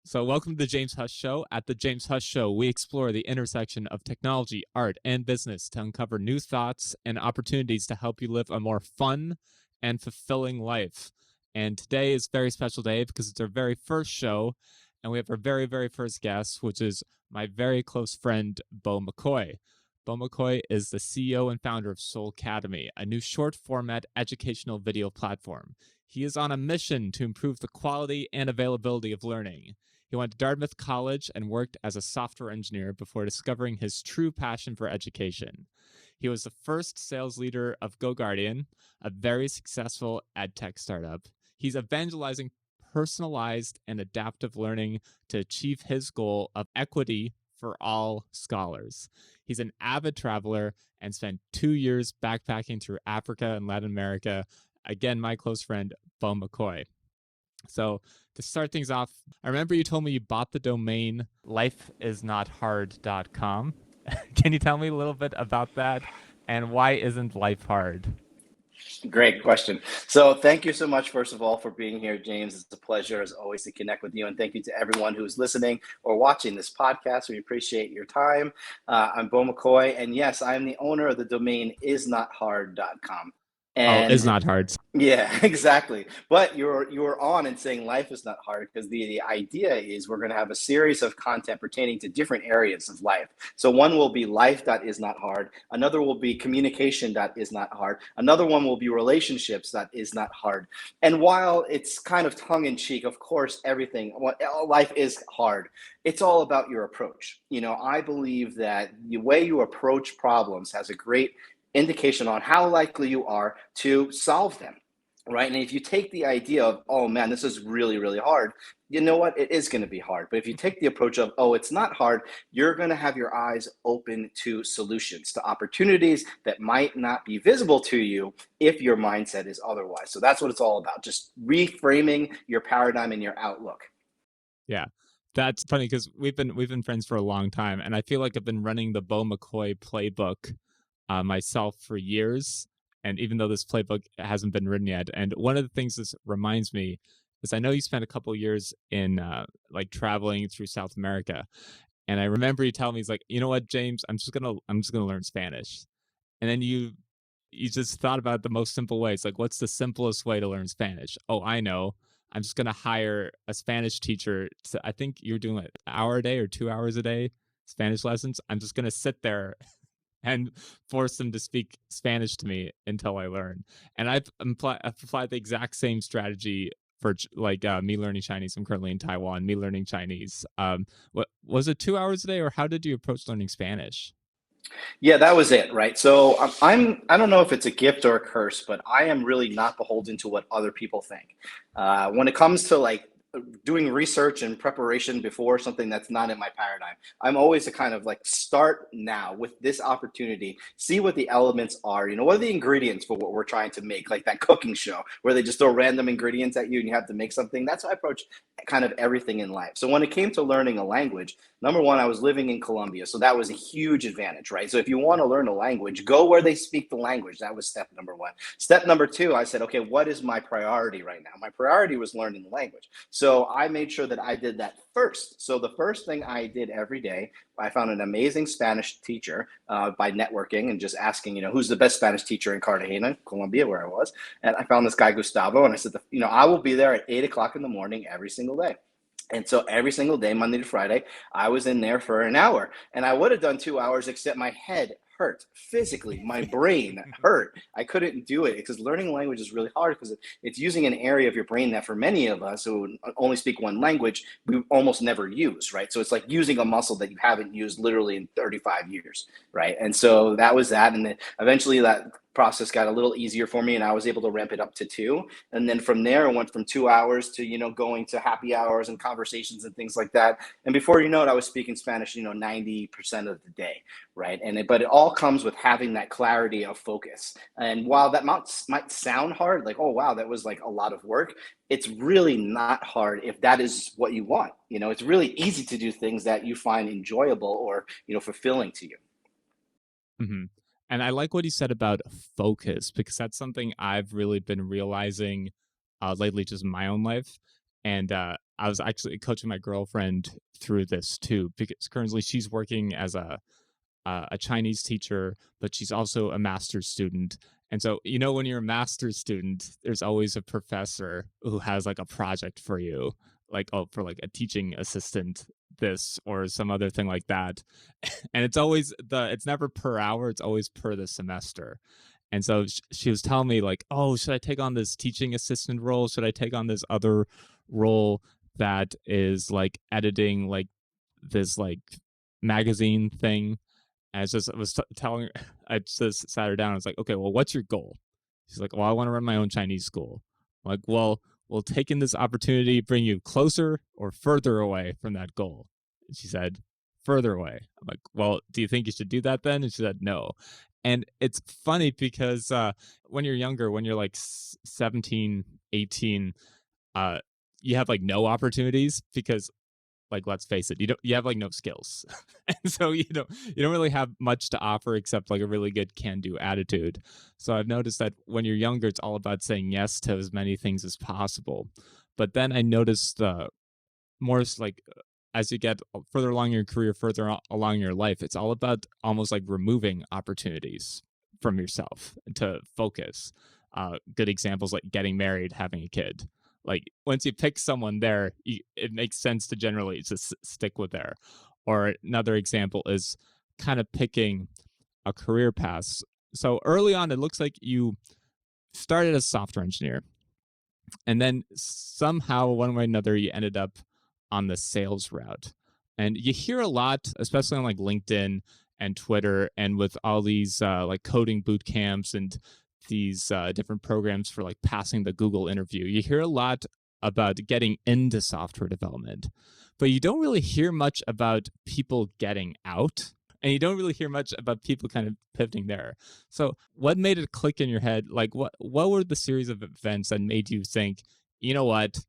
So, welcome to the James Hush Show. At the James Hush Show, we explore the intersection of technology, art, and business to uncover new thoughts and opportunities to help you live a more fun and fulfilling life. And today is a very special day because it's our very first show, and we have our very, very first guest, which is my very close friend, Beau McCoy. Beau McCoy is the CEO and founder of Soul Academy, a new short format educational video platform. He is on a mission to improve the quality and availability of learning. He went to Dartmouth College and worked as a software engineer before discovering his true passion for education. He was the first sales leader of GoGuardian, a very successful ed tech startup. He's evangelizing personalized and adaptive learning to achieve his goal of equity for all scholars. He's an avid traveler and spent 2 years backpacking through Africa and Latin America. Again, my close friend, Beau McCoy. So to start things off, I remember you told me you bought the domain lifeisnothard.com. Can you tell me a little bit about that? And why isn't life hard? Great question. So thank you so much, first of all, for being here, James. It's a pleasure, as always, to connect with you. And thank you to everyone who's listening or watching this podcast. We appreciate your time. I'm Beau McCoy. And yes, I'm the owner of the domain isnothard.com. Oh, it's And not hard. yeah, exactly. But you're on and saying life is not hard because the idea is we're going to have a series of content pertaining to different areas of life. So one will be life that is not hard. Another will be communication that is not hard. Another one will be relationships that is not hard. And while it's kind of tongue in cheek, of course, life is hard. It's all about your approach. I believe that the way you approach problems has a great indication on how likely you are to solve them, right? And if you take the idea of, oh man, this is really, really hard, you know what? It is going to be hard. But if you take the approach of, oh, it's not hard, you're going to have your eyes open to solutions, to opportunities that might not be visible to you if your mindset is otherwise. So that's what it's all about, just reframing your paradigm and your outlook. Yeah. That's funny because we've been friends for a long time, and I feel like I've been running the Beau McCoy playbook myself for years. And even though this playbook hasn't been written yet, and one of the things this reminds me is I know you spent a couple of years in like traveling through South America, and I remember you telling me, he's like, you know what, James, I'm just gonna learn Spanish, and then you just thought about the most simple way. It's like, what's the simplest way to learn Spanish? Oh, I know. I'm just gonna hire a Spanish teacher. I think you're doing like an hour a day or 2 hours a day Spanish lessons. I'm just gonna sit there and force them to speak Spanish to me until I learn. And I've applied the exact same strategy for me learning Chinese. I'm currently in Taiwan. Me learning Chinese. What was it? 2 hours a day, or how did you approach learning Spanish? Yeah, that was it, right? So I don't know if it's a gift or a curse, but I am really not beholden to what other people think. When it comes to like doing research and preparation before something that's not in my paradigm, I'm always a kind of like start now with this opportunity, see what the elements are. What are the ingredients for what we're trying to make, like that cooking show where they just throw random ingredients at you and you have to make something. That's how I approach kind of everything in life. So when it came to learning a language, number one, I was living in Colombia, so that was a huge advantage, right? So if you want to learn a language, go where they speak the language. That was step number one. Step number two, I said, okay, what is my priority right now? My priority was learning the language. So I made sure that I did that first. So the first thing I did every day, I found an amazing Spanish teacher by networking and just asking, who's the best Spanish teacher in Cartagena, Colombia, where I was. And I found this guy, Gustavo, and I said, I will be there at 8 o'clock in the morning every single day. And so every single day, Monday to Friday, I was in there for an hour. And I would have done 2 hours, except my head hurt physically. My brain hurt. I couldn't do it because learning a language is really hard because it's using an area of your brain that for many of us who only speak one language, we almost never use, right? So it's like using a muscle that you haven't used literally in 35 years, right? And so that was that. And then eventually that process got a little easier for me and I was able to ramp it up to 2. And then from there, I went from 2 hours to, going to happy hours and conversations and things like that. And before you know it, I was speaking Spanish, 90% of the day, right? But it all comes with having that clarity of focus. And while that might sound hard, like, oh, wow, that was like a lot of work, it's really not hard if that is what you want. It's really easy to do things that you find enjoyable or, fulfilling to you. Mm-hmm. And I like what you said about focus because that's something I've really been realizing lately, just in my own life. And I was actually coaching my girlfriend through this too, because currently she's working as a Chinese teacher, but she's also a master's student. And so, when you're a master's student, there's always a professor who has like a project for you, like, oh, for like a teaching assistant, this or some other thing like that. And it's never per hour, it's always per the semester. And so she was telling me, like, oh, should I take on this teaching assistant role? Should I take on this other role that is like editing, like this like magazine thing? And I was telling her, I just sat her down. I was like, okay, well, what's your goal? She's like, well, I want to run my own Chinese school. I'm like, well, will taking this opportunity bring you closer or further away from that goal? And she said, further away. I'm like, well, do you think you should do that then? And she said, no. And it's funny because when you're younger, when you're like 17, 18, uh, you have like no opportunities because, like, let's face it, you have like no skills. And so you don't really have much to offer except like a really good can-do attitude. So I've noticed that when you're younger, it's all about saying yes to as many things as possible. But then I noticed more like as you get further along your career, further along your life, it's all about almost like removing opportunities from yourself to focus. Good examples like getting married, having a kid. Like once you pick someone there, it makes sense to generally just stick with there. Or another example is kind of picking a career path. So early on, it looks like you started as a software engineer, and then somehow, one way or another, you ended up on the sales route. And you hear a lot, especially on like LinkedIn and Twitter, and with all these like coding boot camps and these different programs for like passing the Google interview. You hear a lot about getting into software development, but you don't really hear much about people getting out. And you don't really hear much about people kind of pivoting there. So what made it click in your head? Like what were the series of events that made you think, you know what,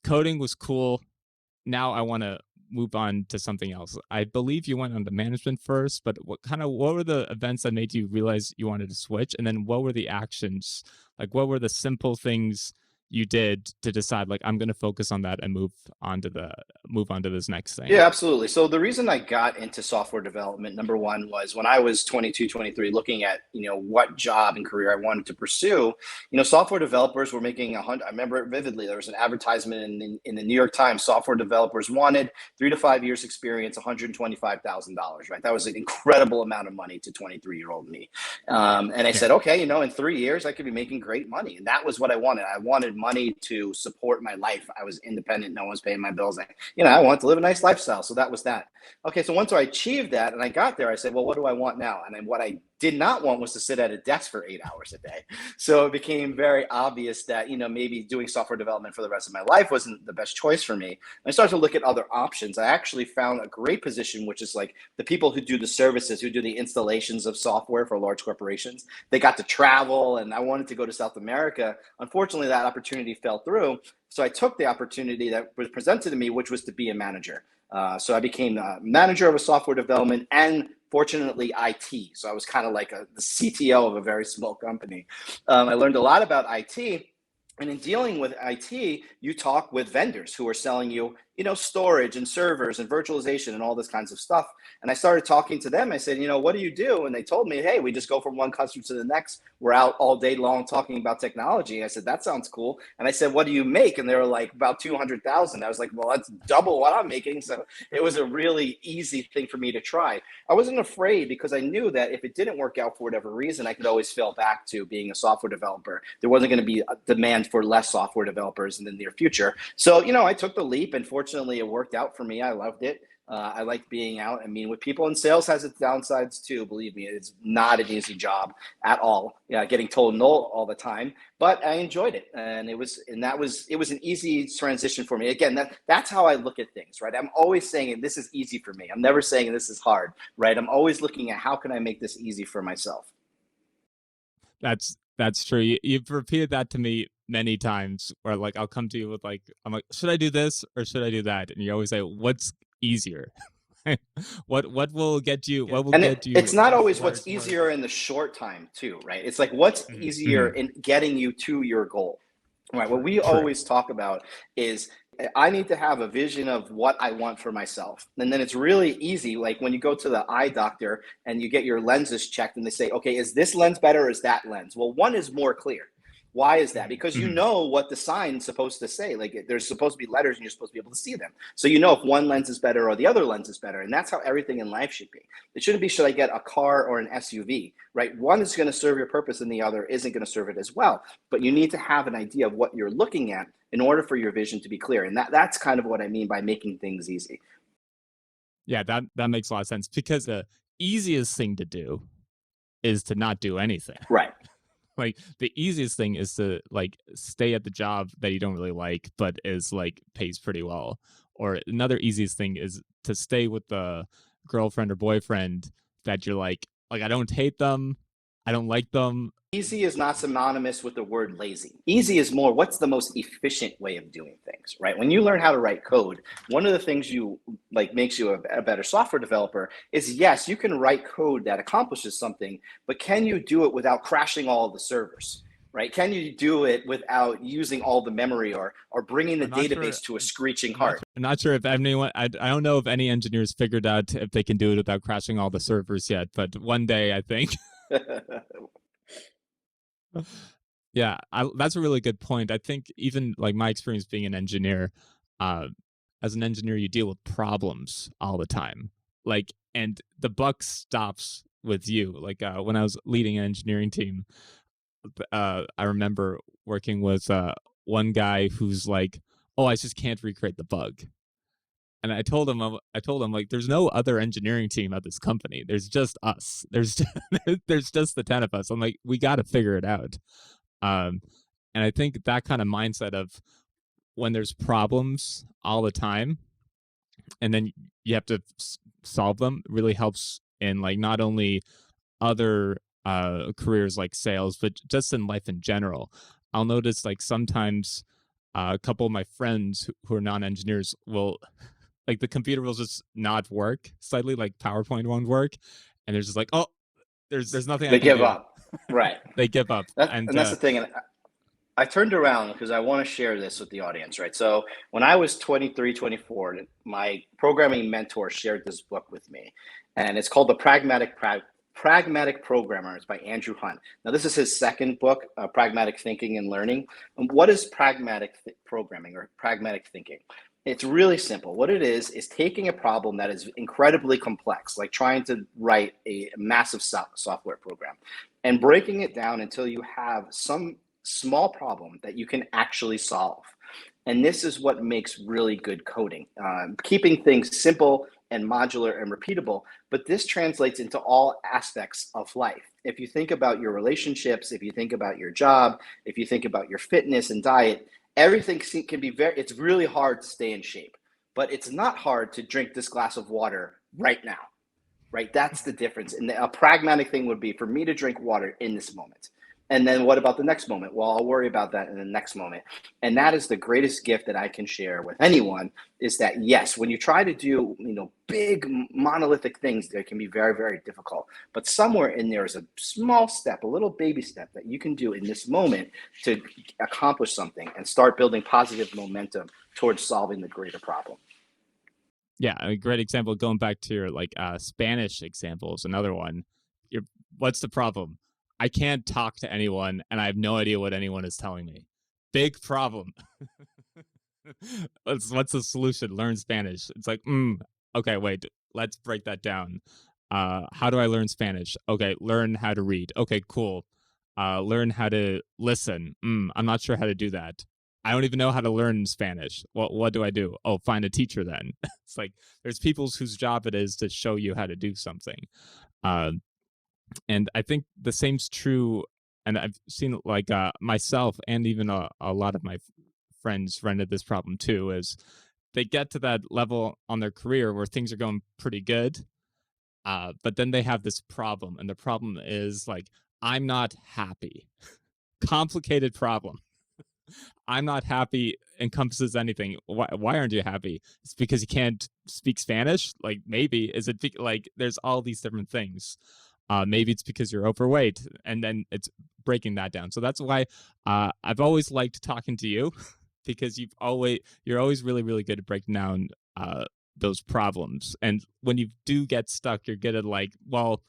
coding was cool. Now I want to move on to something else. I believe you went on the management first, but what were the events that made you realize you wanted to switch? And then what were the actions? Like what were the simple things you did to decide like I'm going to focus on that and move on to this next thing? Yeah, absolutely. So the reason I got into software development, number one, was when I was 22, 23, looking at, what job and career I wanted to pursue, software developers were making I remember it vividly. There was an advertisement in the New York Times, software developers wanted 3 to 5 years experience, $125,000, right? That was an incredible amount of money to 23-year-old me. And I Yeah. said, okay, in 3 years, I could be making great money. And that was what I wanted. I wanted money to support my life. I was independent. No one's paying my bills. I wanted to live a nice lifestyle. So that was that. Okay. So once I achieved that and I got there, I said, well, what do I want now? And then what I did not want was to sit at a desk for 8 hours a day. So it became very obvious that, maybe doing software development for the rest of my life wasn't the best choice for me. And I started to look at other options. I actually found a great position, which is like the people who do the services, who do the installations of software for large corporations. They got to travel, and I wanted to go to South America. Unfortunately, that opportunity fell through. So I took the opportunity that was presented to me, which was to be a manager. So I became a manager of a software development and fortunately IT. So I was kind of like the CTO of a very small company. I learned a lot about IT. And in dealing with IT, you talk with vendors who are selling you, storage and servers and virtualization and all this kinds of stuff. And I started talking to them. I said, what do you do? And they told me, hey, we just go from one customer to the next. We're out all day long talking about technology. I said, that sounds cool. And I said, what do you make? And they were like, about 200,000. I was like, well, that's double what I'm making. So it was a really easy thing for me to try. I wasn't afraid because I knew that if it didn't work out for whatever reason, I could always fall back to being a software developer. There wasn't going to be a demand for less software developers in the near future. So, I took the leap, and fortunately it worked out for me. I loved it. I liked being out and meeting with people, and sales has its downsides too. Believe me, it's not an easy job at all. Yeah, getting told no all the time, but I enjoyed it, and it was an easy transition for me. Again, that's how I look at things, right? I'm always saying this is easy for me. I'm never saying this is hard, right? I'm always looking at how can I make this easy for myself. That's true. You've repeated that to me many times where like I'll come to you with like I'm like, should I do this or should I do that? And you always say, what's easier? What will get you Yeah. what will And get you it's not always where what's easier in the short time too, right? It's like what's Mhm, easier mhm. in getting you to your goal. Right. What we True. always talk about is I need to have a vision of what I want for myself. And then it's really easy. Like when you go to the eye doctor and you get your lenses checked and they say, okay, is this lens better or is that lens? Well, one is more clear. Why is that? Because you Mm-hmm. know what the sign's supposed to say. Like there's supposed to be letters and you're supposed to be able to see them. So you know if one lens is better or the other lens is better. And that's how everything in life should be. It shouldn't be, should I get a car or an SUV, right? One is going to serve your purpose and the other isn't going to serve it as well. But you need to have an idea of what you're looking at in order for your vision to be clear. And that's kind of what I mean by making things easy. Yeah, that makes a lot of sense, because the easiest thing to do is to not do anything. Right. Like the easiest thing is to like stay at the job that you don't really like but is like pays pretty well. Or another easiest thing is to stay with the girlfriend or boyfriend that you're like I don't hate them, I don't like them. Easy is not synonymous with the word lazy. Easy is more what's the most efficient way of doing things, right? When you learn how to write code, one of the things you like makes you a better software developer is yes, you can write code that accomplishes something, but can you do it without crashing all of the servers? Right? Can you do it without using all the memory or bringing the I'm not sure. database to a screeching halt? I'm not sure if anyone. I don't know if any engineers figured out if they can do it without crashing all the servers yet. But one day, I think. Yeah, that's a really good point. I think even like my experience being an engineer, uh, as an engineer, you deal with problems all the time. Like, and the buck stops with you. Like when I was leading an engineering team, I remember working with one guy who's like, "Oh, I just can't recreate the bug." And I told him like, "There's no other engineering team at this company. There's just us. There's just the 10 of us." I'm like, "We got to figure it out." Um, and I think that kind of mindset of when there's problems all the time, and then you have to solve them, really helps in like not only other careers like sales, but just in life in general. I'll notice like sometimes a couple of my friends who are non-engineers will like the computer will just not work slightly, like PowerPoint won't work, and they're just like, "Oh, there's nothing I They can give do." up. Right. They give up, and And that's the thing. And I turned around because I want to share this with the audience, right? So when I was 23, 24, my programming mentor shared this book with me, and it's called Pragmatic Programmer. It's by Andrew Hunt. Now, this is his second book, Pragmatic Thinking and Learning. And what is programming or pragmatic thinking? It's really simple. What it is taking a problem that is incredibly complex, like trying to write a massive software program, and breaking it down until you have some small problem that you can actually solve. And this is what makes really good coding, keeping things simple and modular and repeatable. But this translates into all aspects of life. If you think about your relationships, if you think about your job, if you think about your fitness and diet, everything can be it's really hard to stay in shape, but it's not hard to drink this glass of water right now, right? That's the difference. And a pragmatic thing would be for me to drink water in this moment. And then what about the next moment? Well, I'll worry about that in the next moment. And that is the greatest gift that I can share with anyone is that, yes, when you try to do, big monolithic things, they can be very, very difficult. But somewhere in there is a small step, a little baby step that you can do in this moment to accomplish something and start building positive momentum towards solving the greater problem. yeah, a great example going back to your like Spanish example is another one. What's the problem? I can't talk to anyone and I have no idea what anyone is telling me. Big problem. What's the solution? Learn Spanish. It's like, okay, wait, let's break that down. How do I learn Spanish? Okay, learn how to read. Okay, cool. Learn how to listen. I'm not sure how to do that. I don't even know how to learn Spanish. What do I do? Oh, find a teacher then. It's like there's people whose job it is to show you how to do something. And I think the same's true. And I've seen like myself and even a lot of my friends run into this problem too, is they get to that level on their career where things are going pretty good. But then they have this problem. And the problem is like, I'm not happy. Complicated problem. I'm not happy encompasses anything. Why aren't you happy? It's because you can't speak Spanish? Like maybe. Is it like there's all these different things? Maybe it's because you're overweight, and then it's breaking that down. So that's why I've always liked talking to you. because you're always really really good at breaking down those problems. And when you do get stuck, you're good at like, well,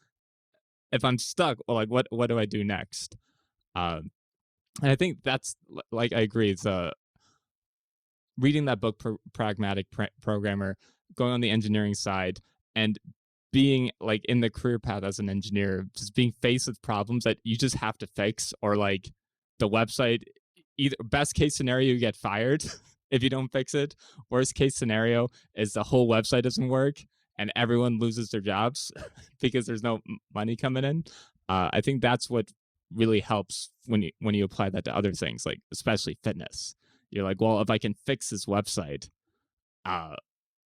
if I'm stuck, well, like what do I do next? Um, and I think that's like I agree. It's reading that book, Pragmatic Programmer, going on the engineering side, and being like in the career path as an engineer, just being faced with problems that you just have to fix, or like the website, either best case scenario, you get fired if you don't fix it. Worst case scenario is the whole website doesn't work and everyone loses their jobs because there's no money coming in. I think that's what really helps when you apply that to other things, like especially fitness. You're like, well, if I can fix this website, uh,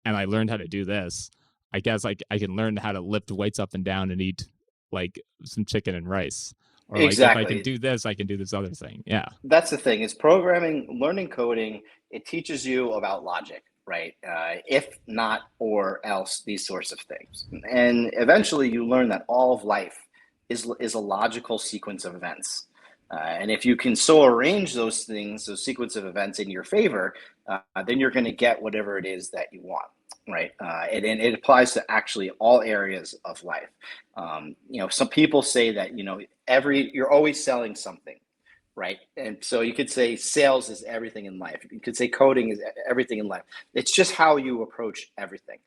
and I learned how to do this, I guess like I can learn how to lift weights up and down and eat like some chicken and rice. Or like if I can Exactly. do this, I can do this other thing. Yeah. That's the thing is programming, learning coding, it teaches you about logic, right? If not or else, these sorts of things. And eventually you learn that all of life is a logical sequence of events. And if you can so arrange those things, those sequence of events in your favor, then you're going to get whatever it is that you want, right? And it applies to actually all areas of life. Some people say that, you're always selling something, right? And so you could say sales is everything in life. You could say coding is everything in life. It's just how you approach everything.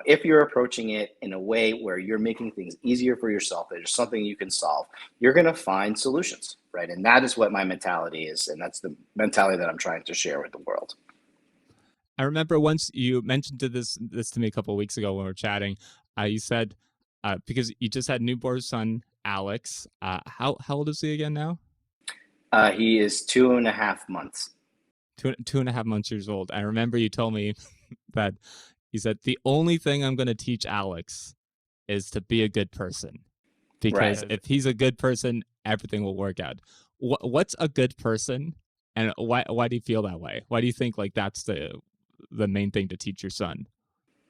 If you're approaching it in a way where you're making things easier for yourself, there's something you can solve, you're going to find solutions, right? And that is what my mentality is. And that's the mentality that I'm trying to share with the world. I remember once you mentioned this to me a couple of weeks ago when we were chatting. You said because you just had newborn son Alex. How old is he again now? He is 2.5 months. Two and a half months years old. I remember you told me that you said the only thing I'm going to teach Alex is to be a good person, Right. because if he's a good person, everything will work out. What's a good person, and why do you feel that way? Why do you think like that's the main thing to teach your son?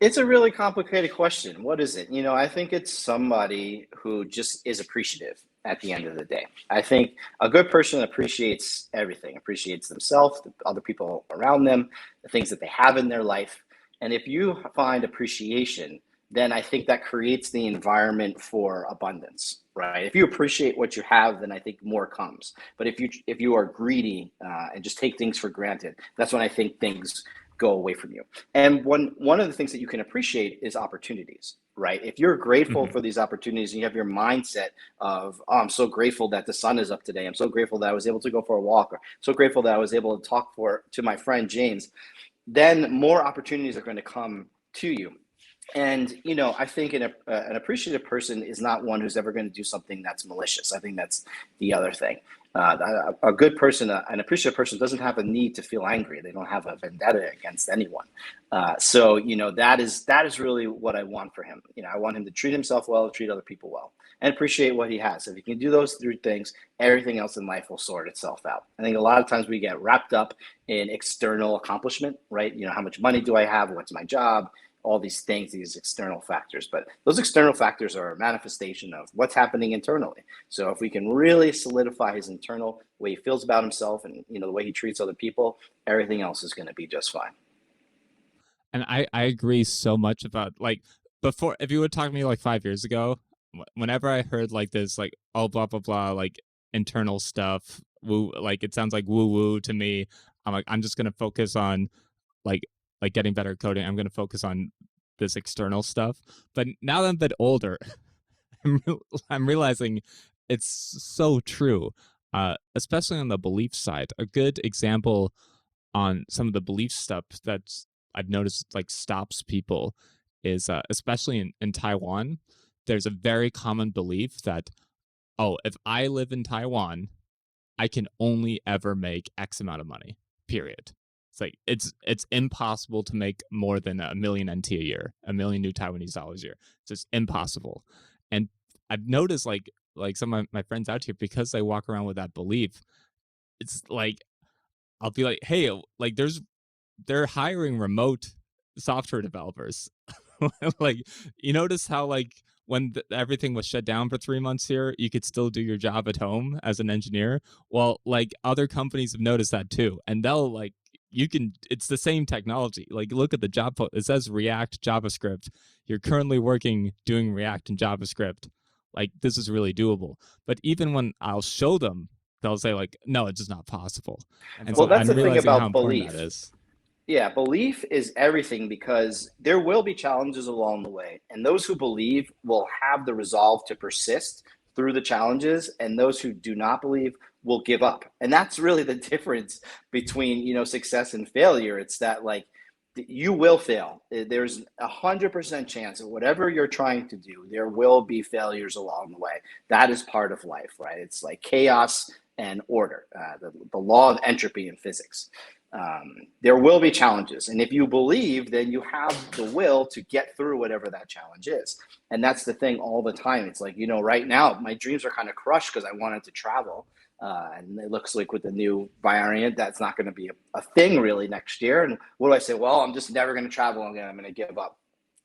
It's a really complicated question. What is it? I think it's somebody who just is appreciative at the end of the day. I think a good person appreciates everything, appreciates themselves, the other people around them, the things that they have in their life. And if you find appreciation, then I think that creates the environment for abundance, right? If you appreciate what you have, then I think more comes. But if you are greedy and just take things for granted, that's when I think things go away from you. And one of the things that you can appreciate is opportunities, right? If you're grateful Mhm. for these opportunities and you have your mindset of, oh, I'm so grateful that the sun is up today. I'm so grateful that I was able to go for a walk, or so grateful that I was able to talk to my friend James, then more opportunities are going to come to you. And I think an appreciative person is not one who's ever going to do something that's malicious. I think that's the other thing. A good person, an appreciative person, doesn't have a need to feel angry. They don't have a vendetta against anyone. So that is really what I want for him. I want him to treat himself well, treat other people well, and appreciate what he has. If he can do those three things, everything else in life will sort itself out. I think a lot of times we get wrapped up in external accomplishment, right? How much money do I have? What's my job? All these things, these external factors. But those external factors are a manifestation of what's happening internally. So if we can really solidify his internal way he feels about himself and the way he treats other people, everything else is going to be just fine. And I agree so much about like before. If you would talk to me like 5 years ago, whenever I heard like this like oh blah blah blah like internal stuff, woo, like it sounds like woo woo to me. I'm like, I'm just gonna focus on like getting better at coding. I'm gonna focus on this external stuff. But now that I'm a bit older, I'm realizing it's so true. Especially on the belief side. A good example on some of the belief stuff that's I've noticed like stops people is especially in Taiwan. There's a very common belief that, oh, if I live in Taiwan, I can only ever make X amount of money. Period. It's like it's impossible to make more than a million NT a year, a million new Taiwanese dollars a year. It's just impossible. And I've noticed like some of my friends out here, because they walk around with that belief, it's like I'll be like, hey, like they're hiring remote software developers. Like, you notice how like when everything was shut down for 3 months here, you could still do your job at home as an engineer. Well, like other companies have noticed that too, and they'll like you can. It's the same technology. Like look at the job. It says React JavaScript. You're currently working doing React and JavaScript. Like this is really doable. But even when I'll show them, they'll say like, no, it's just not possible. And Well, so that's I'm the thing realizing how about important that belief. is. Yeah, belief is everything because there will be challenges along the way. And those who believe will have the resolve to persist through the challenges, and those who do not believe will give up. And that's really the difference between, success and failure. It's that like you will fail. There's 100% chance of whatever you're trying to do, there will be failures along the way. That is part of life, right? It's like chaos and order, the law of entropy in physics. There will be challenges. And if you believe, then you have the will to get through whatever that challenge is. And that's the thing all the time. It's like, right now, my dreams are kind of crushed because I wanted to travel. And it looks like with the new variant, that's not going to be a thing really next year. And what do I say? Well, I'm just never going to travel again. I'm going to give up.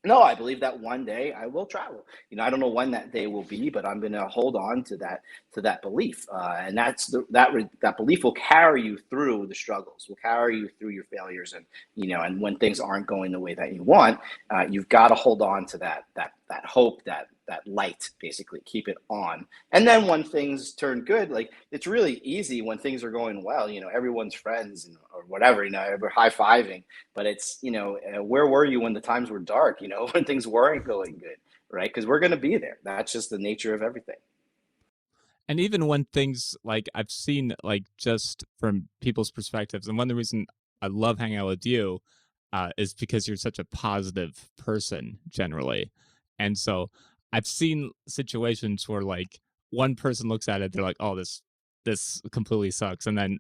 No, I believe that one day I will travel. I don't know when that day will be, but I'm going to hold on to that belief, and that belief will carry you through the struggles, will carry you through your failures, and when things aren't going the way that you want, you've got to hold on to that hope, that light, basically keep it on. And then when things turn good, like it's really easy when things are going well. Everyone's friends or whatever. We're high fiving, but it's where were you when the times were dark? When things weren't going good, right? Because we're going to be there. That's just the nature of everything. And even when things like I've seen like just from people's perspectives, and one of the reason I love hanging out with you is because you're such a positive person generally. And so I've seen situations where like one person looks at it, they're like, oh, this completely sucks. And then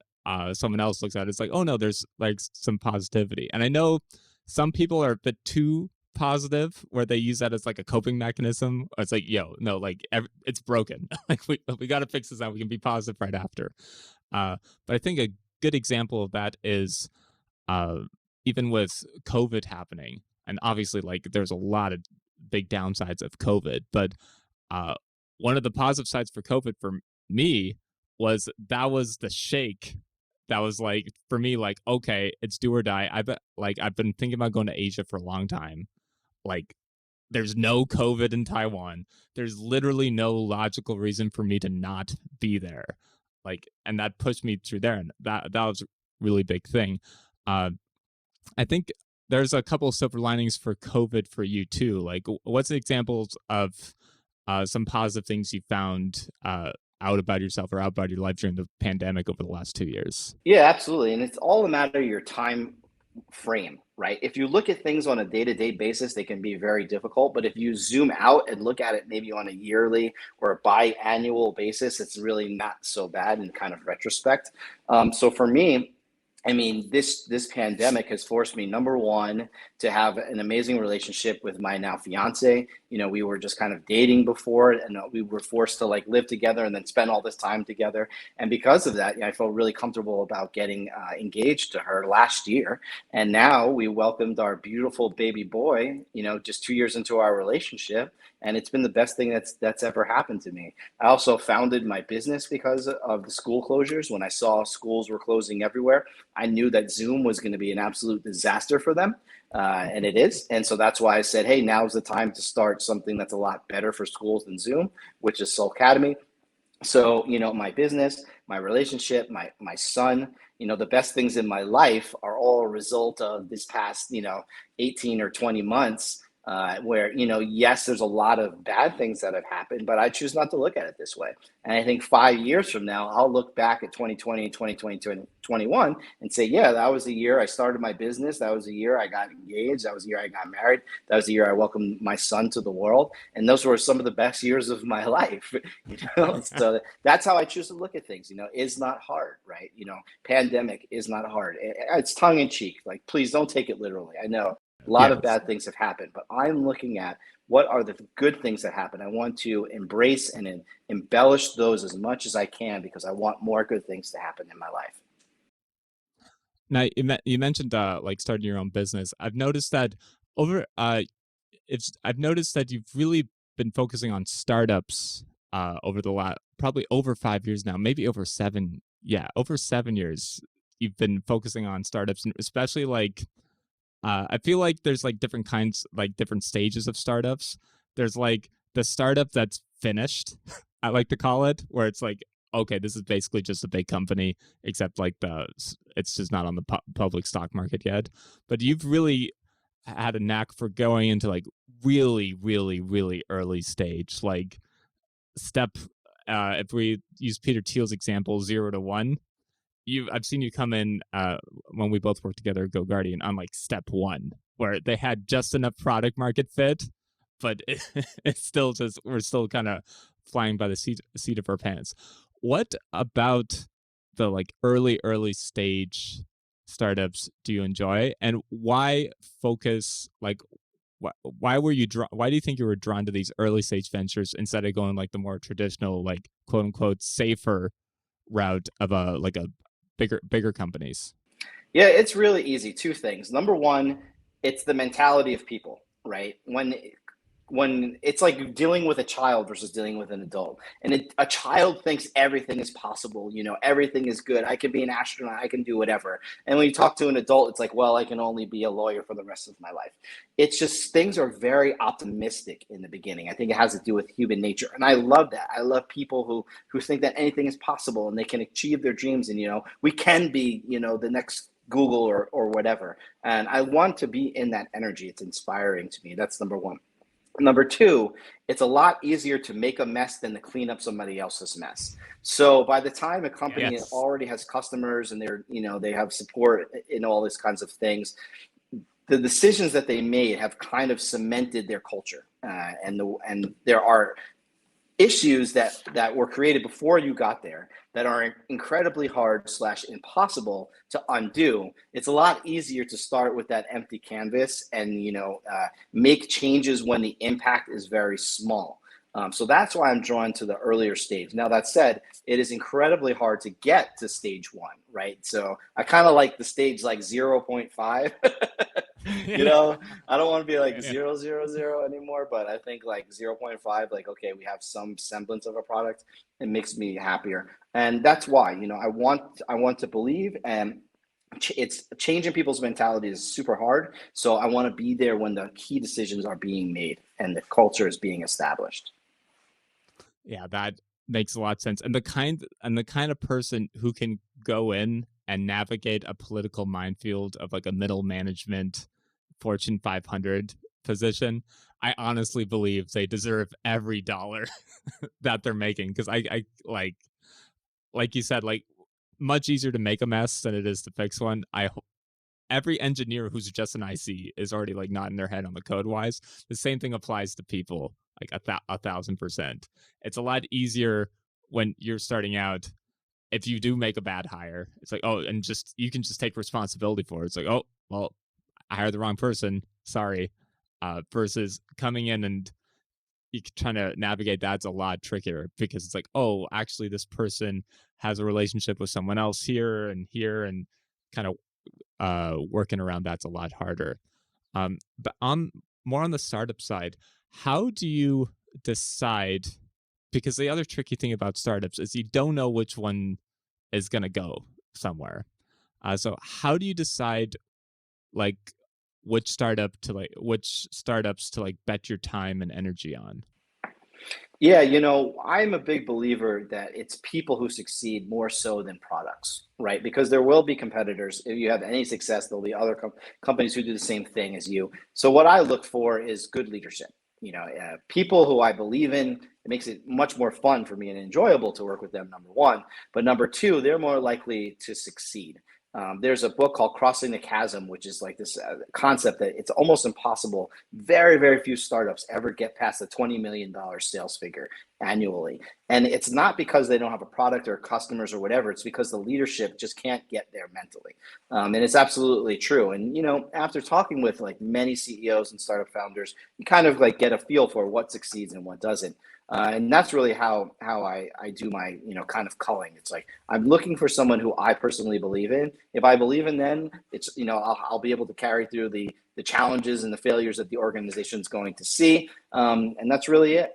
someone else looks at it, it's like, oh no, there's like some positivity. And I know some people are a bit too positive where they use that as like a coping mechanism. It's like, yo, no, like it's broken. Like we got to fix this out. We can be positive right after. But I think a good example of that is uh, even with COVID happening, and obviously like there's a lot of big downsides of COVID, but uh, one of the positive sides for COVID for me was that was the shake. That was like for me, like okay, it's do or die. I've been thinking about going to Asia for a long time. Like there's no COVID in Taiwan. There's literally no logical reason for me to not be there. Like, and that pushed me through there, and that was a really big thing. Uh, I think there's a couple of silver linings for COVID for you too. Like, what's the examples of some positive things you found out about yourself or out about your life during the pandemic over the last 2 years? Yeah, absolutely. And it's all a matter of your time frame, right? If you look at things on a day-to-day basis, they can be very difficult. But if you zoom out and look at it maybe on a yearly or a biannual basis, it's really not so bad in kind of retrospect. So for me, I mean, this pandemic has forced me, number one, to have an amazing relationship with my now fiance. We were just kind of dating before, and we were forced to like live together and then spend all this time together. And because of that, I felt really comfortable about getting engaged to her last year. And now we welcomed our beautiful baby boy, just 2 years into our relationship, and it's been the best thing that's ever happened to me. I also founded my business because of the school closures. When I saw schools were closing everywhere, I knew that Zoom was going to be an absolute disaster for them, and it is. And so that's why I said, hey, now's the time to start something that's a lot better for schools than Zoom, which is Soul Academy. So, my business, my relationship, my son, the best things in my life are all a result of this past, 18 or 20 months, where, yes, there's a lot of bad things that have happened, but I choose not to look at it this way. And I think 5 years from now, I'll look back at 2020, 2020, 2021 and say, yeah, that was the year I started my business. That was the year I got engaged. That was the year I got married. That was the year I welcomed my son to the world. And those were some of the best years of my life. So that's how I choose to look at things. Is not hard, right? Pandemic is not hard. It's tongue in cheek. Like, please don't take it literally. I know a lot of Yes. bad things have happened, but I'm looking at what are the good things that happen. I want to embrace and embellish those as much as I can because I want more good things to happen in my life. Now you mentioned like starting your own business. I've noticed that over it's I've noticed that you've really been focusing on startups over the last probably over 5 years now, maybe over 7. Yeah, over 7 years. You've been focusing on startups, and especially like I feel like there's like different kinds, like different stages of startups. There's like the startup that's finished, I like to call it, where it's like, okay, this is basically just a big company, except like it's just not on the public stock market yet. But you've really had a knack for going into like really, really, really early stage, like step. If we use Peter Thiel's example, 0 to 1, I've seen you come in when we both worked together at Go Guardian on like step 1, where they had just enough product market fit, but it's still just, we're still kind of flying by the seat of our pants. What about the like early stage startups do you enjoy, and why focus like why were you why do you think you were drawn to these early stage ventures instead of going like the more traditional, like quote unquote safer route of a like a bigger companies? Yeah, it's really easy. Two things. Number one, it's the mentality of people, right? When it's like dealing with a child versus dealing with an adult, and a child thinks everything is possible. Everything is good. I can be an astronaut. I can do whatever. And when you talk to an adult, it's like, well, I can only be a lawyer for the rest of my life. It's just things are very optimistic in the beginning. I think it has to do with human nature, and I love that. I love people who think that anything is possible and they can achieve their dreams, and we can be the next Google or whatever. And I want to be in that energy. It's inspiring to me. That's number one. Number two, it's a lot easier to make a mess than to clean up somebody else's mess. So by the time a company Yes. already has customers and they have support in all these kinds of things, the decisions that they made have kind of cemented their culture. And there are issues that were created before you got there that are incredibly hard slash impossible to undo. It's a lot easier to start with that empty canvas and make changes when the impact is very small. So that's why I'm drawn to the earlier stage. Now, that said, it is incredibly hard to get to stage one, right? So I kind of like the stage like 0.5. Yeah. I don't want to be like Yeah. 0.000 anymore, but I think like 0.5, like, okay, we have some semblance of a product. It makes me happier. And that's why, I want to believe, and it's changing people's mentality is super hard. So I want to be there when the key decisions are being made and the culture is being established. Yeah, that makes a lot of sense. And the kind of person who can go in and navigate a political minefield of like a middle management Fortune 500 position, I honestly believe they deserve every dollar that they're making, because I like you said, like much easier to make a mess than it is to fix one. Every engineer who's just an IC is already like nodding their head on the code wise. The same thing applies to people, like 1,000%. It's a lot easier when you're starting out. If you do make a bad hire, it's like, oh, and just you can just take responsibility for it. It's like, oh, well, I hired the wrong person. Sorry. Versus coming in and you trying to navigate that's a lot trickier, because it's like, oh, actually, this person has a relationship with someone else here, and kind of working around that's a lot harder. But on more on the startup side, how do you decide? Because the other tricky thing about startups is you don't know which one is going to go somewhere. So how do you decide like which startups to like bet your time and energy on? Yeah, I'm a big believer that it's people who succeed more so than products, right? Because there will be competitors. If you have any success, there'll be other companies who do the same thing as you. So what I look for is good leadership. People who I believe in. It makes it much more fun for me and enjoyable to work with them. Number one, but number two, they're more likely to succeed. There's a book called Crossing the Chasm, which is like this concept that it's almost impossible. Very, very few startups ever get past the $20 million sales figure annually. And it's not because they don't have a product or customers or whatever. It's because the leadership just can't get there mentally. And it's absolutely true. And, after talking with like many CEOs and startup founders, you kind of like get a feel for what succeeds and what doesn't. And that's really how I do my, kind of culling. It's like I'm looking for someone who I personally believe in. If I believe in them, it's, I'll be able to carry through the challenges and the failures that the organization is going to see. And that's really it.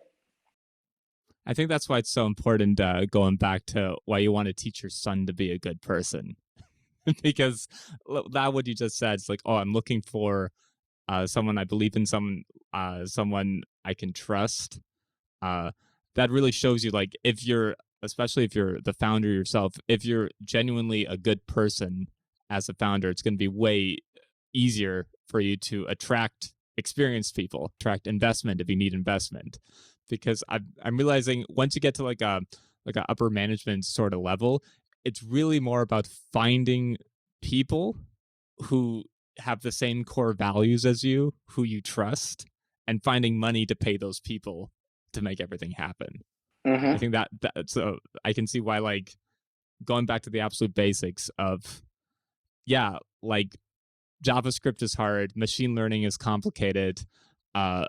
I think that's why it's so important, going back to why you want to teach your son to be a good person. Because that what you just said, it's like, oh, I'm looking for someone I believe in, someone I can trust. Uh, that really shows you, like, if you're, especially if you're the founder yourself, if you're genuinely a good person as a founder, it's going to be way easier for you to attract experienced people, attract investment if you need investment. Because I'm realizing once you get to like a upper management sort of level, it's really more about finding people who have the same core values as you, who you trust, and finding money to pay those people to make everything happen. I Hmm. think that so I can see why, like, going back to the absolute basics of, yeah, like, JavaScript is hard, machine learning is complicated, uh,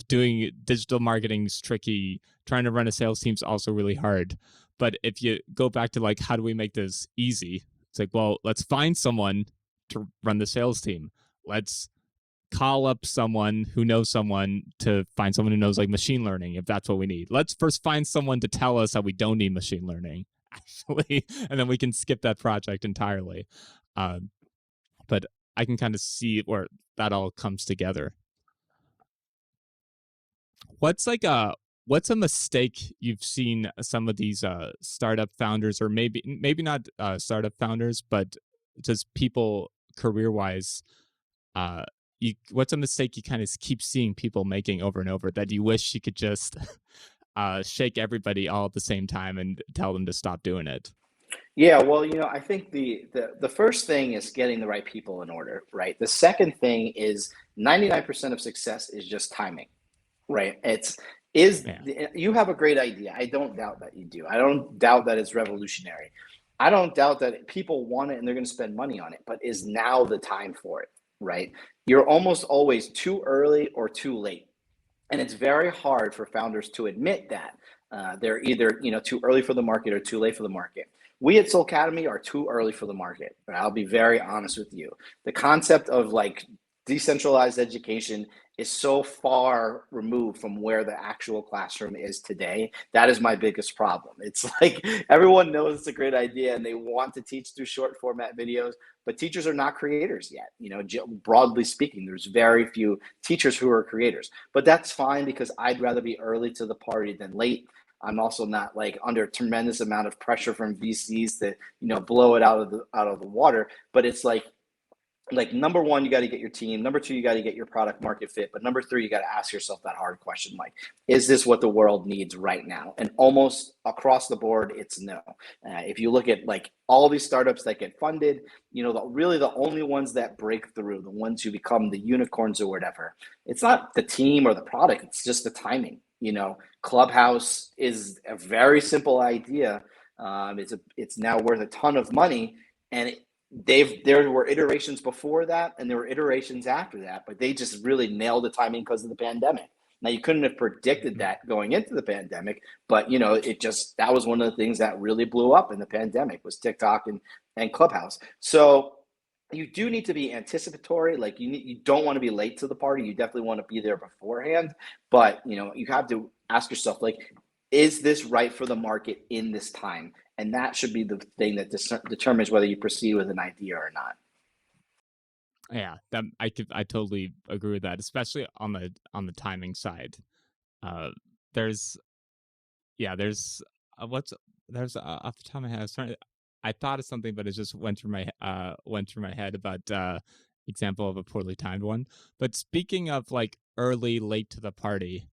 doing digital marketing is tricky, trying to run a sales team is also really hard. But if you go back to, like, how do we make this easy? It's like, well, let's find someone to run the sales team. Let's call up someone to find someone who knows, like, machine learning, if that's what we need. Let's first find someone to tell us that we don't need machine learning, actually, and then we can skip that project entirely. Um, but I can kind of see where that all comes together. What's like a what's a mistake you've seen some of these startup founders, or maybe not startup founders, but just people career wise, uh what's a mistake you kind of keep seeing people making over and over that you wish you could just shake everybody all at the same time and tell them to stop doing it? Yeah, well, I think the first thing is getting the right people in order, right? The second thing is 99% of success is just timing. Right. Yeah. You have a great idea. I don't doubt that you do. I don't doubt that it's revolutionary. I don't doubt that people want it and they're going to spend money on it, but is now the time for it, right? You're almost always too early or too late. And it's very hard for founders to admit that they're either, too early for the market or too late for the market. We at Soul Academy are too early for the market. I'll be very honest with you. The concept of like decentralized education is so far removed from where the actual classroom is today. That is my biggest problem. It's like everyone knows it's a great idea and they want to teach through short format videos, but teachers are not creators yet. Broadly speaking, there's very few teachers who are creators, but that's fine because I'd rather be early to the party than late. I'm also not like under a tremendous amount of pressure from VCs to blow it out of the water. But it's like number one, you got to get your team. Number two, you got to get your product market fit. But number three, you got to ask yourself that hard question, like, is this what the world needs right now? And almost across the board, it's no. If you look at like all these startups that get funded, really the only ones that break through, the ones who become the unicorns or whatever, it's not the team or the product. It's just the timing. Clubhouse is a very simple idea. It's now worth a ton of money, and there were iterations before that and there were iterations after that, but they just really nailed the timing because of the pandemic. Now you couldn't have predicted Mhm. that going into the pandemic, but that was one of the things that really blew up in the pandemic was TikTok and Clubhouse. So you do need to be anticipatory. Like you don't want to be late to the party. You definitely want to be there beforehand, but you have to ask yourself, like, is this right for the market in this time? And that should be the thing that determines whether you proceed with an idea or not. Yeah, that I totally agree with that, especially on the timing side. Uh, there's there's what's there's off the top of my head. I thought of something, but it just went through my head about example of a poorly timed one. But speaking of, like, early, late to the party,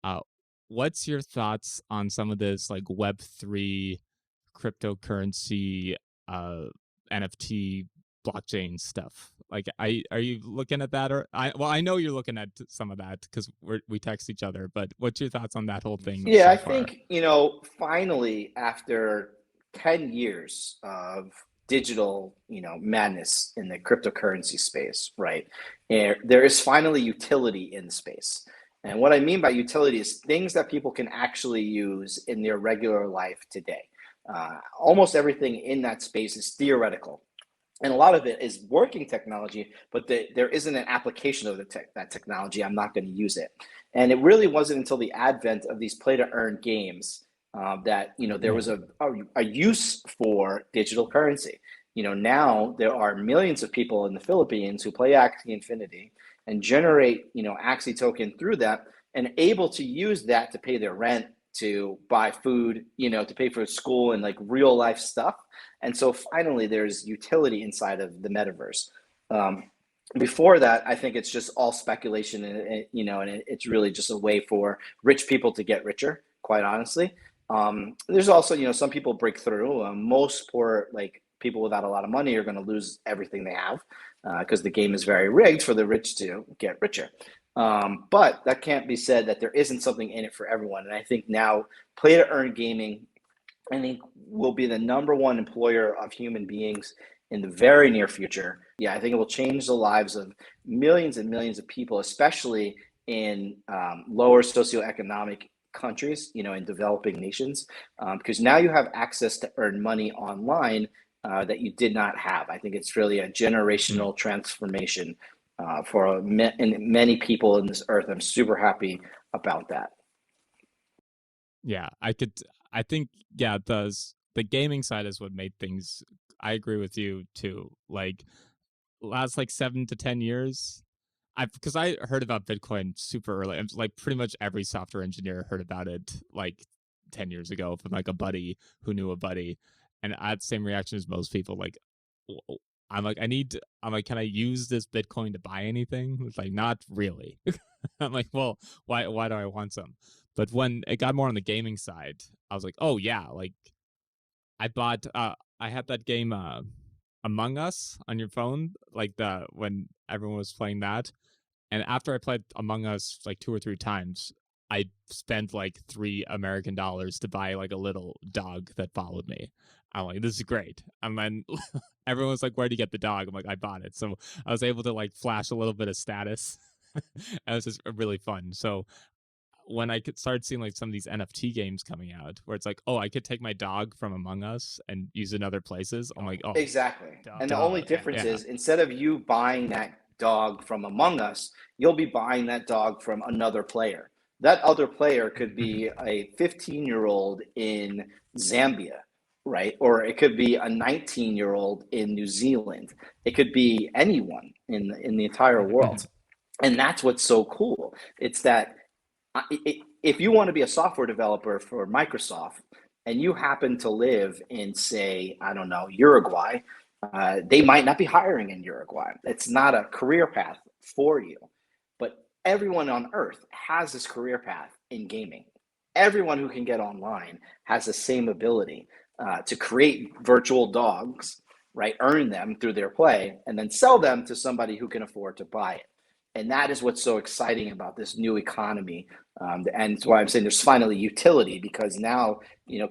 uh, what's your thoughts on some of this, like, Web3 cryptocurrency, uh, NFT, blockchain stuff? Like, are you looking at that, or I know you're looking at some of that because we text each other. But what's your thoughts on that whole thing Yeah, I so far? think, finally, after 10 years of digital, madness in the cryptocurrency space, right? There is finally utility in the space. And what I mean by utility is things that people can actually use in their regular life today. Almost everything in that space is theoretical, and a lot of it is working technology, but there isn't an application of that technology. I'm not going to use it. And it really wasn't until the advent of these play to earn games that there was Yeah. a use for digital currency. Now there are millions of people in the Philippines who play Axie Infinity and generate Axie token through that, and able to use that to pay their rent, to buy food, to pay for school and like real life stuff. And so finally, there's utility inside of the metaverse. Um, Before that, I think it's just all speculation, and it's really just a way for rich people to get richer. Quite honestly, there's also some people break through. Most poor like people without a lot of money are going to lose everything they have because the game is very rigged for the rich to get richer. But that can't be said that there isn't something in it for everyone. And I think now play to earn gaming, I think, will be the number one employer of human beings in the very near future. Yeah, I think it will change the lives of millions and millions of people, especially in lower socioeconomic countries, in developing nations, because now you have access to earn money online that you did not have. I think it's really a Hmm. generational transformation for many people in this earth. I'm super happy about that. Yeah, I think, yeah, the gaming side is what made things. I agree with you too. Like, last like 7 to 10 years, because I heard about Bitcoin super early. And like pretty much every software engineer heard about it like 10 years ago from like a buddy who knew a buddy, and I had the same reaction as most people. Like, I'm like, I'm like, can I use this Bitcoin to buy anything? It's like, not really. I'm like, well, why do I want some? But when it got more on the gaming side, I was like, oh yeah, like I had that game Among Us on your phone, like the when everyone was playing that. And after I played Among Us like 2 or 3 times, I spent like $3 American to buy like a little dog that followed me. I'm like, this is great. And then everyone was like, where'd you get the dog? I'm like, I bought it. So I was able to like flash a little bit of status. It was just really fun. So when I could start seeing like some of these NFT games coming out, where it's like, oh, I could take my dog from Among Us and use it in other places. I'm like, oh, Exactly. And the duh, only difference yeah. is instead of you buying that dog from Among Us, you'll be buying that dog from another player. That other player could be a 15-year-old in Zambia, right? Or it could be a 19-year-old in New Zealand. It could be anyone in the entire world. And that's what's so cool. It's that if you want to be a software developer for Microsoft and you happen to live in, say, I don't know, Uruguay, they might not be hiring in Uruguay. It's not a career path for you. But everyone on earth has this career path in gaming. Everyone who can get online has the same ability to create virtual dogs, right? Earn them through their play and then sell them to somebody who can afford to buy it. And that is what's so exciting about this new economy, and it's why I'm saying there's finally utility, because now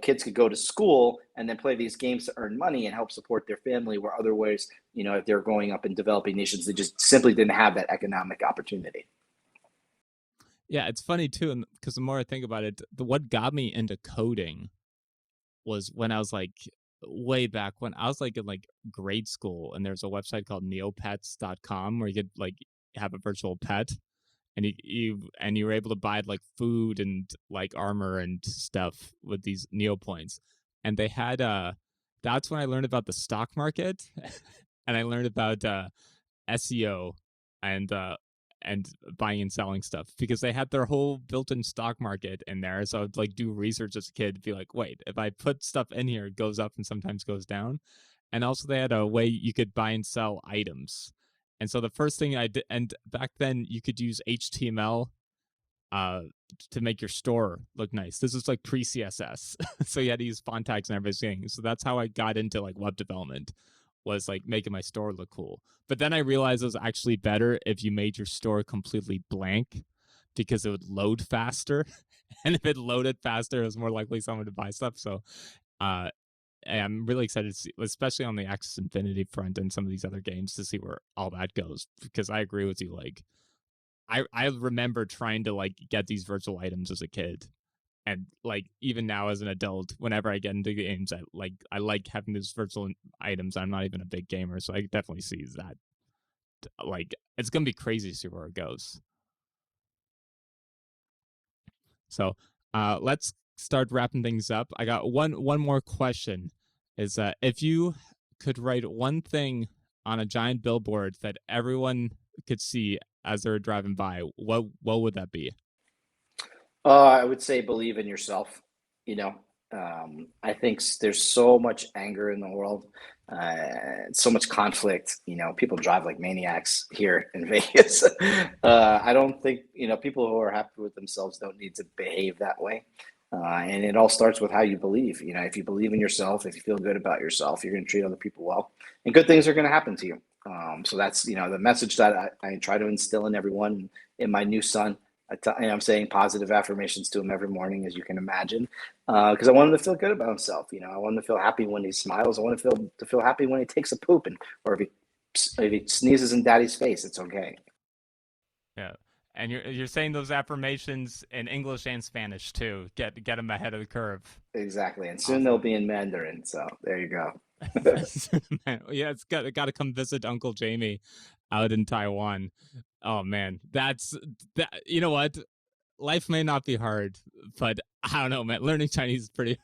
kids could go to school and then play these games to earn money and help support their family, where otherwise, if they're growing up in developing nations, they just simply didn't have that economic opportunity. Yeah, it's funny too, because the more I think about it, what got me into coding was when I was like way back when I was like in like grade school, and there's a website called neopets.com where you could like have a virtual pet, and you were able to buy like food and like armor and stuff with these neopoints. And they had that's when I learned about the stock market and I learned about SEO and buying and selling stuff, because they had their whole built-in stock market in there. So I'd like do research as a kid, be like, wait, if I put stuff in here, it goes up and sometimes goes down. And also they had a way you could buy and sell items. And so the first thing I did, and back then you could use HTML uh to make your store look nice. This is like pre CSS. So you had to use font tags and everything. So that's how I got into like web development, was like making my store look cool. But then I realized it was actually better if you made your store completely blank, because it would load faster. And if it loaded faster, it was more likely someone to buy stuff. So uh I'm really excited to see, especially on the Axis Infinity front and some of these other games, to see where all that goes. Because I agree with you, like I remember trying to like get these virtual items as a kid, and like even now as an adult, whenever I get into games, I like having these virtual items. I'm not even a big gamer, so I definitely see that. Like it's gonna be crazy to see where it goes. So let's start wrapping things up. I got one more question. Is if you could write one thing on a giant billboard that everyone could see as they're driving by, what would that be? I would say believe in yourself. You know, I think there's so much anger in the world, so much conflict. You know, people drive like maniacs here in Vegas. I don't think people who are happy with themselves don't need to behave that way. And it all starts with how you believe. You know, if you believe in yourself, if you feel good about yourself, you're going to treat other people well, and good things are going to happen to you. So that's the message that I try to instill in everyone, in my new son. I'm saying positive affirmations to him every morning, as you can imagine, because I want him to feel good about himself. You know, I want him to feel happy when he smiles. I want to feel happy when he takes a poop, or if he sneezes in daddy's face, it's okay. Yeah. And you're saying those affirmations in English and Spanish too. Get them ahead of the curve. Exactly, and soon they'll Awesome. be in Mandarin. So there you go. Man, yeah, it's got to come visit Uncle Jamie out in Taiwan. Oh man, that's that. You know what? Life may not be hard, but I don't know, man. Learning Chinese is pretty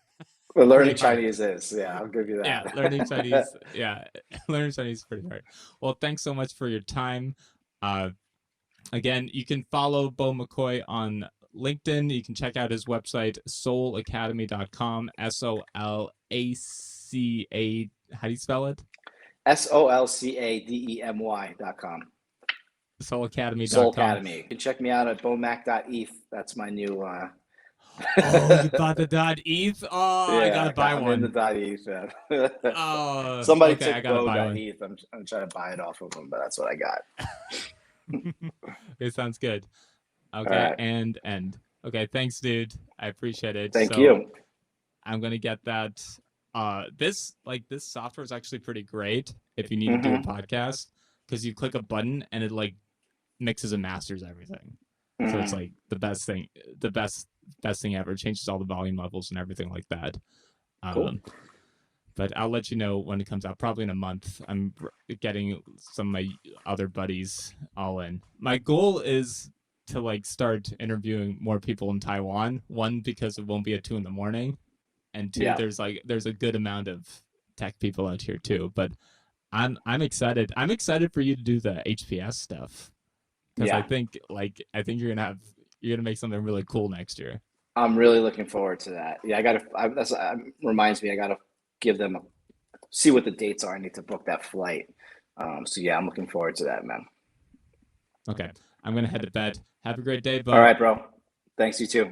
Well, pretty learning hard. Chinese is, yeah, I'll give you Yeah, learning that. Chinese. Yeah, learning Chinese is pretty hard. Well, thanks so much for your time. Uh, Again, you can follow Beau McCoy on LinkedIn. You can check out his website, soulacademy.com, SOLACA. How do you spell it? SOLCADEMY.com. Soul Soulacademy.com. Academy. You can check me out at beaumac.eth. That's my new. Oh, you bought the .eth? Oh, I Yeah, gotta buy I'm in one. the .eth. Yeah. Oh, Somebody okay, I took gotta buy one. Bo.eth. I'm trying to buy it off of them, but that's what I got. It sounds good. All Okay, right. and okay, thanks, dude. I appreciate it. Thank So you. I'm gonna get that. This software is actually pretty great if you need to do a Hmm. podcast because you click a button and it like mixes and masters everything. So it's Hmm. like the best thing ever. It changes all the volume levels and everything like that. Cool. Um, but I'll let you know when it comes out. Probably in a month. I'm getting some of my other buddies all in. My goal is to like start interviewing more people in Taiwan. One, because it won't be at 2 in the morning, and two, Yeah. there's a good amount of tech people out here too. But I'm excited. I'm excited for you to do the HPS stuff because Yeah. I think you're gonna make something really cool next year. I'm really looking forward to that. Yeah, I gotta. Reminds me. I gotta give them see what the dates are. I need to book that flight. So yeah, I'm looking forward to that, man. Okay, I'm gonna head to bed. Have a great day, All Beau. right, bro. Thanks, you too.